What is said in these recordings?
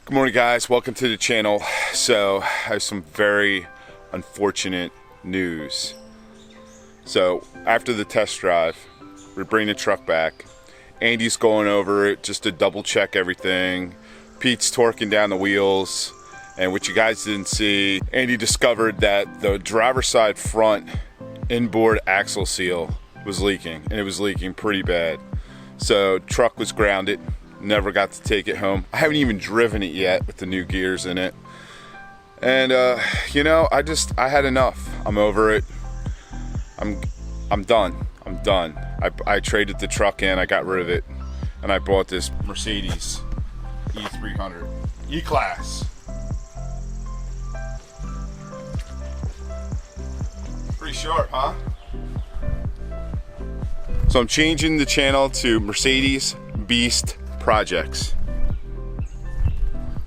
Good morning, guys. Welcome to the channel. So I have some very unfortunate news. So after the test drive, we bring the truck back. Andy's going over it just to double check everything. Pete's torquing down the wheels. And what you guys didn't see, Andy discovered that the driver's side front inboard axle seal was leaking, and it was leaking pretty bad. So truck was grounded. Never got to take it home. I haven't even driven it yet with the new gears in it. And you know, I had enough. I'm over it. I'm done. I traded the truck in, I got rid of it, and I bought this Mercedes E300 E-Class. Pretty short, huh? So I'm changing the channel to Mercedes Beast Projects.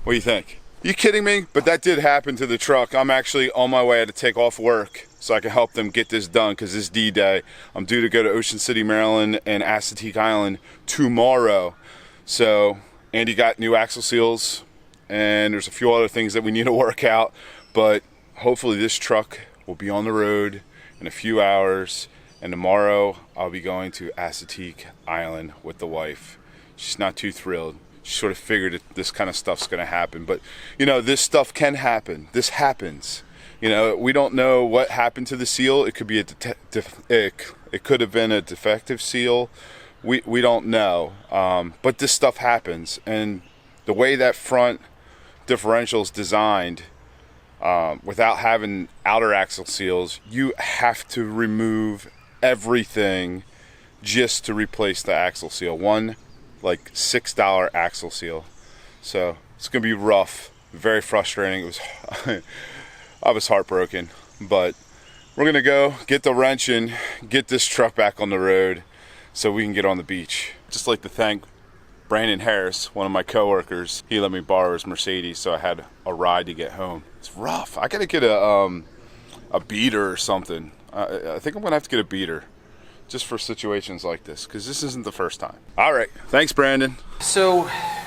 What do you think? You kidding me? But that did happen to the truck. I'm actually on my way to take off work so I can help them get this done, because this D-Day. I'm due to go to Ocean City, Maryland and Assateague Island tomorrow. So Andy got new axle seals and there's a few other things that we need to work out, but hopefully this truck will be on the road in a few hours, and tomorrow I'll be going to Assateague Island with the wife. She's not too thrilled. She sort of figured that this kind of stuff's going to happen, but you know, this stuff can happen. This happens. You know, we don't know what happened to the seal. It could be it could have been a defective seal. We don't know. But this stuff happens, and the way that front differential is designed, without having outer axle seals, you have to remove everything just to replace the axle seal. One like $6 axle seal. So it's gonna be rough, very frustrating. It was I was heartbroken, but we're gonna go get the wrench and get this truck back on the road so we can get on the beach. Just like to thank Brandon Harris, one of my coworkers. He let me borrow his Mercedes, so I had a ride to get home. It's rough. I gotta get a beater or something. I think I'm gonna have to get a beater, just for situations like this, because this isn't the first time. All right, thanks, Brandon. So,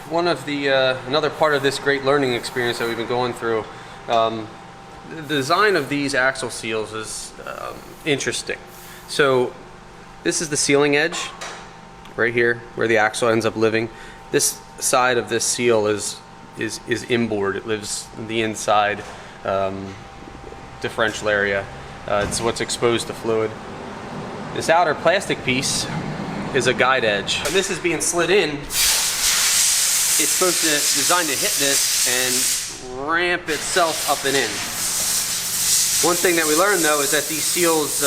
one of the another part of this great learning experience that we've been going through, the design of these axle seals is interesting. So, this is the sealing edge, right here, where the axle ends up living. This side of this seal is inboard. It lives in the inside differential area. It's what's exposed to fluid. This outer plastic piece is a guide edge. When this is being slid in, it's supposed to designed to hit this and ramp itself up and in. One thing that we learned though is that these seals,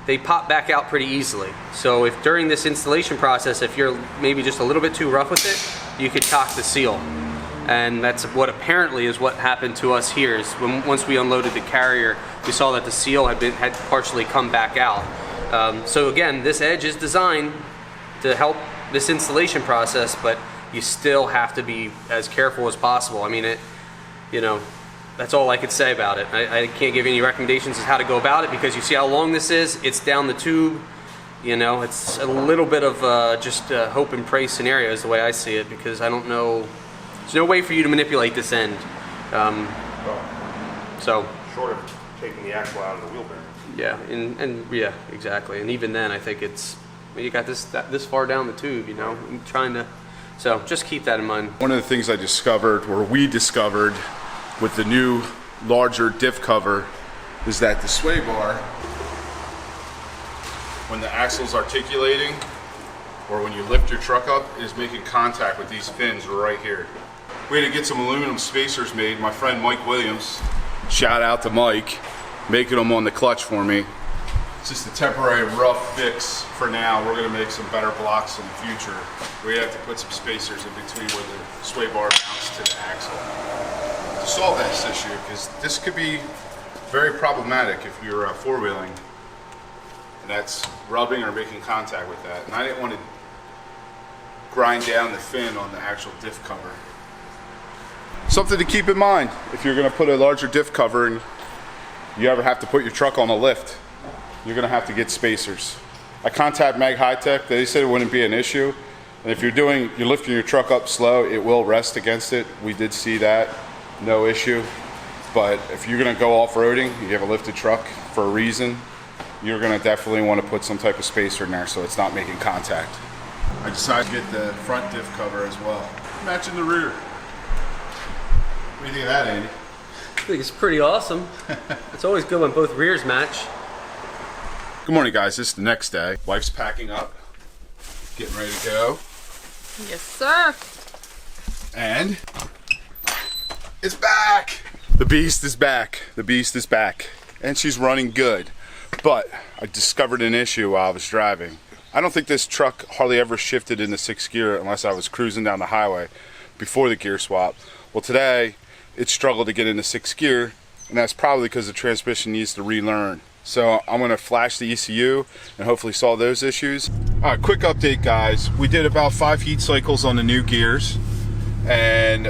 they pop back out pretty easily. So if during this installation process, if you're maybe just a little bit too rough with it, you could cock the seal. And that's what apparently is what happened to us here. Is once we unloaded the carrier, we saw that the seal had partially come back out. So again, this edge is designed to help this installation process, but you still have to be as careful as possible. I mean, you know, that's all I could say about it. I can't give any recommendations as how to go about it, because you see how long this is. It's down the tube. You know, it's a little bit of just a hope and pray scenario is the way I see it, because I don't know. There's no way for you to manipulate this end. So short of taking the axle out of the wheel bearing. Yeah, and yeah, exactly. And even then, I think you got this far down the tube. You know, I'm trying to. So just keep that in mind. One of the things I discovered, or we discovered, with the new larger diff cover, is that the sway bar, when the axle's articulating, or when you lift your truck up, is making contact with these fins right here. We had to get some aluminum spacers made. My friend Mike Williams, shout out to Mike, making them on the clutch for me. It's just a temporary rough fix for now. We're gonna make some better blocks in the future. We have to put some spacers in between where the sway bar mounts to the axle to solve this issue, because this could be very problematic if you're four-wheeling and that's rubbing or making contact with that. And I didn't want to grind down the fin on the actual diff cover. Something to keep in mind if you're going to put a larger diff cover and you ever have to put your truck on a lift, you're going to have to get spacers. I contacted Mag-Hytec. They said it wouldn't be an issue. And if you're lifting your truck up slow, it will rest against it. We did see that, no issue. But if you're gonna go off-roading, you have a lifted truck for a reason, you're gonna definitely want to put some type of spacer in there so it's not making contact. I decided to get the front diff cover as well, matching the rear. What do you think of that, Andy? I think it's pretty awesome. It's always good when both rears match. Good morning, guys. This is the next day. Wife's packing up, getting ready to go. Yes, sir. And it's back. The beast is back. The beast is back. And she's running good. But I discovered an issue while I was driving. I don't think this truck hardly ever shifted into 6th gear unless I was cruising down the highway before the gear swap. Well, today it struggled to get into 6th gear, and that's probably because the transmission needs to relearn. So I'm gonna flash the ECU and hopefully solve those issues. All right, quick update, guys. We did about 5 heat cycles on the new gears, and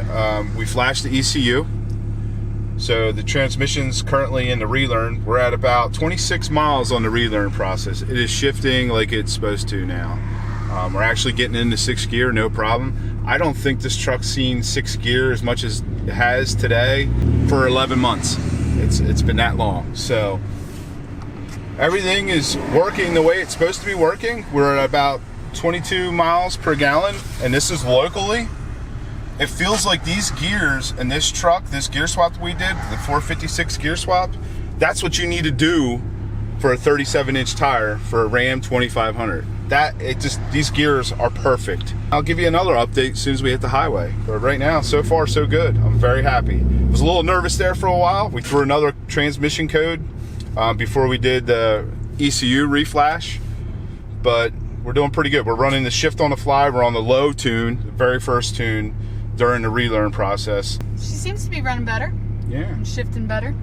we flashed the ECU. So the transmission's currently in the relearn. We're at about 26 miles on the relearn process. It is shifting like it's supposed to now. We're actually getting into 6th gear, no problem. I don't think this truck's seen 6th gear as much as it has today for 11 months. It's been that long. So everything is working the way it's supposed to be working. We're at about 22 miles per gallon, and this is locally. It feels like these gears in this truck, this gear swap that we did, the 456 gear swap, that's what you need to do for a 37-inch tire for a Ram 2500. These gears are perfect. I'll give you another update as soon as we hit the highway. But right now, so far, so good. I'm very happy. I was a little nervous there for a while. We threw another transmission code before we did the ECU reflash, but we're doing pretty good. We're running the shift on the fly. We're on the low tune, the very first tune during the relearn process. She seems to be running better. Yeah. And shifting better.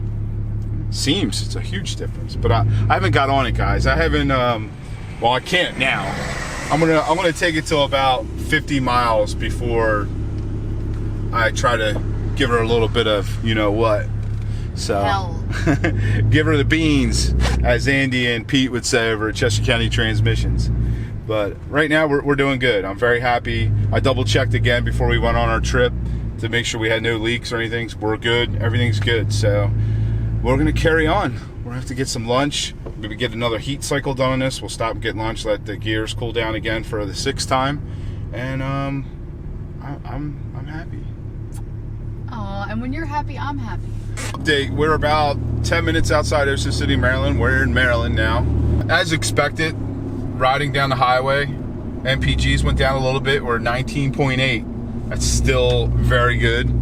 Seems it's a huge difference, but I haven't got on it, guys. I haven't. Well, I can't now. I'm gonna take it till about 50 miles before I try to give her a little bit of you know what. So Hell. give her the beans, as Andy and Pete would say over at Chester County Transmissions. But right now we're doing good. I'm very happy. I double checked again before we went on our trip to make sure we had no leaks or anything. We're good. Everything's good. So we're gonna carry on. We're gonna have to get some lunch. Maybe get another heat cycle done on this. We'll stop and get lunch, let the gears cool down again for the 6th time, and I'm happy. Aw, and when you're happy, I'm happy. Update: we're about 10 minutes outside Ocean City, Maryland. We're in Maryland now, as expected. Riding down the highway, MPGs went down a little bit. We're 19.8. That's still very good.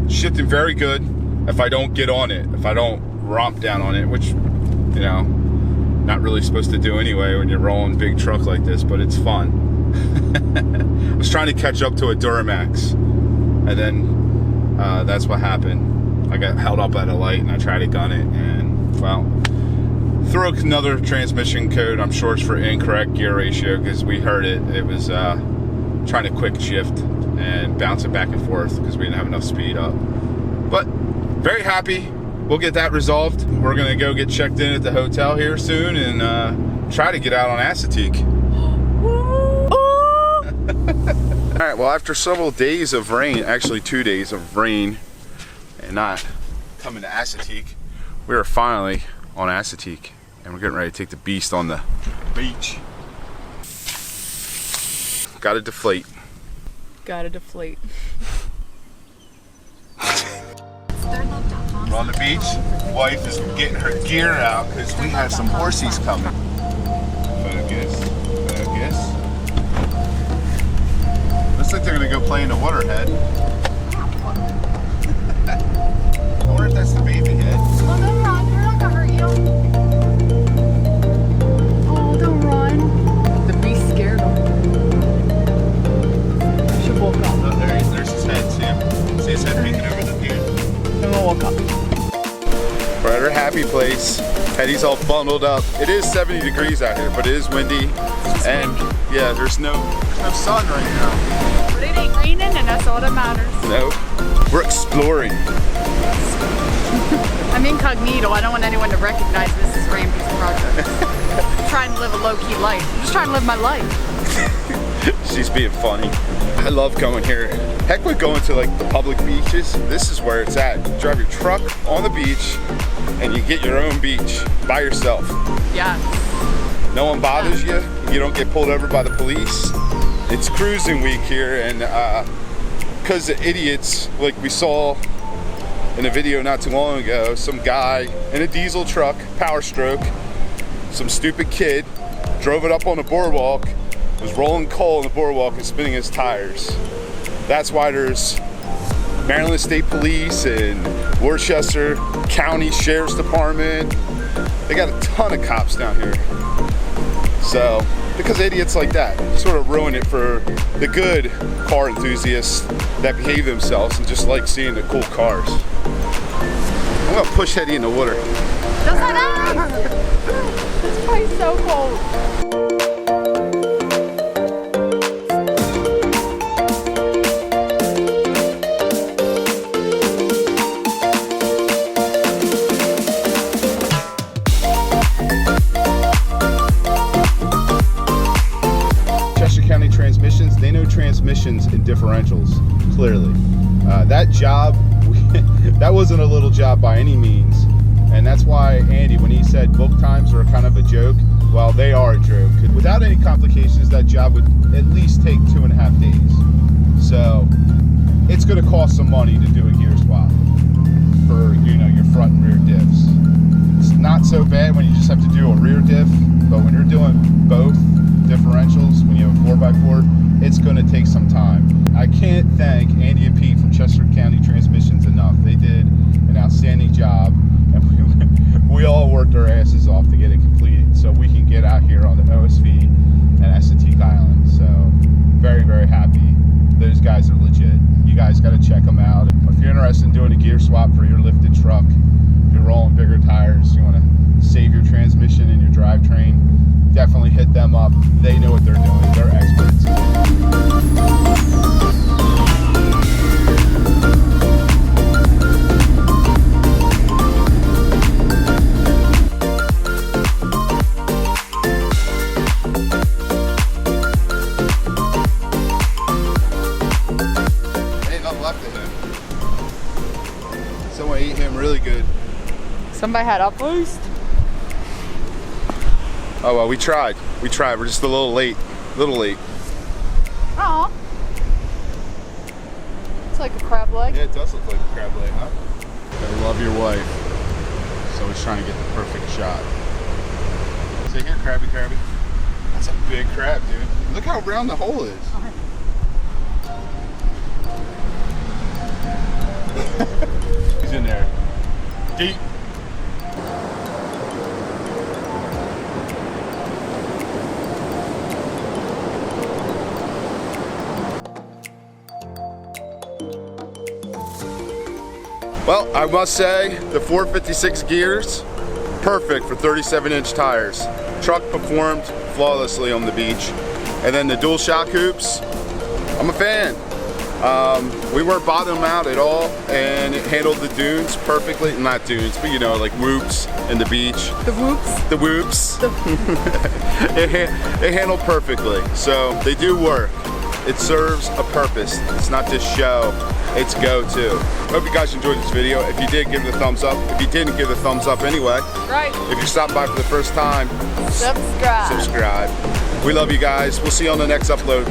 Shifting very good. If I don't get on it, if I don't romp down on it, which, you know, not really supposed to do anyway when you're rolling a big truck like this, but it's fun. I was trying to catch up to a Duramax, and then that's what happened. I got held up at a light and I tried to gun it, and well, threw another transmission code. I'm sure it's for incorrect gear ratio because we heard it. It was trying to quick shift and bounce it back and forth because we didn't have enough speed up. But very happy. We'll get that resolved. We're gonna go get checked in at the hotel here soon and try to get out on Acetique. All right, well, after several days of rain, actually 2 days of rain and not coming to Acetique, we are finally on Acetique, and we're getting ready to take the beast on the beach. Gotta deflate. Gotta deflate. We're on the beach. Wife is getting her gear out because we have some horsies coming. Focus. Focus. Looks like they're gonna go play in the waterhead. I wonder if that's the baby head. Oh, don't run. We're not gonna hurt you. Oh, don't run. The beast scared him. Should walk up. Oh, there's his head, see him? See his head peeking over the pier? And we'll walk up. We're at our happy place. Heddy's all bundled up. It is 70 degrees out here, but it is windy. And yeah, there's no sun right now. But it ain't raining, and that's all that matters. Nope. We're exploring. I'm incognito. I don't want anyone to recognize this as Ramsey's project. I'm trying to live a low-key life. I'm just trying to live my life. She's being funny. I love going here. Heck with going to like the public beaches. This is where it's at. You drive your truck on the beach and you get your own beach by yourself. Yes. No one bothers you. You don't get pulled over by the police. It's cruising week here, and because of idiots like we saw in a video not too long ago, some guy in a diesel truck, power stroke, some stupid kid drove it up on the boardwalk, was rolling coal on the boardwalk and spinning his tires. That's why there's Maryland State Police and Worcester County Sheriff's Department. They got a ton of cops down here. So, because idiots like that sort of ruin it for the good car enthusiasts that behave themselves and just like seeing the cool cars. I'm gonna push Heddy in the water. Don't say that! This place is so cold. Transmissions, they know transmissions and differentials clearly. That job, that wasn't a little job by any means, and that's why Andy, when he said book times are kind of a joke, well, they are a joke. Without any complications, that job would at least take 2.5 days. So it's going to cost some money to do a gear swap for, you know, your front and rear diffs. It's not so bad when you just have to do a rear diff, but when you're doing both differentials, when you have a 4x4, it's going to take some time. I can't thank Andy and Pete from Chester County Transmissions enough. They did an outstanding job, and we all worked our asses off to get it completed so we can get out here on the OSV and Esseteek Island. So very, very happy. Those guys are legit. You guys got to check them out. If you're interested in doing a gear swap for your lifted truck, if you're rolling bigger tires, you want to save your transmission and your drivetrain, definitely hit them up. They know what they're doing. They're experts. Ain't nothing left of him. Someone ate him really good. Somebody had up boost. Oh well, we tried. We're just a little late. Aw. It's like a crab leg. Yeah, it does look like a crab leg, huh? Gotta love your wife. So he's trying to get the perfect shot. Say here, crabby. That's a big crab, dude. Look how round the hole is. He's in there. Deep. Well, I must say, the 456 gears, perfect for 37-inch tires. Truck performed flawlessly on the beach. And then the dual shock hoops, I'm a fan. We weren't bottoming out at all, and it handled the dunes perfectly. Not dunes, but you know, like whoops in the beach. The whoops? The whoops. It handled perfectly. So they do work. It serves a purpose. It's not just show, it's go-to. Hope you guys enjoyed this video. If you did, give it a thumbs up. If you didn't, give it a thumbs up anyway. Right. If you're stopping by for the first time, Subscribe. subscribe. We love you guys. We'll see you on the next upload.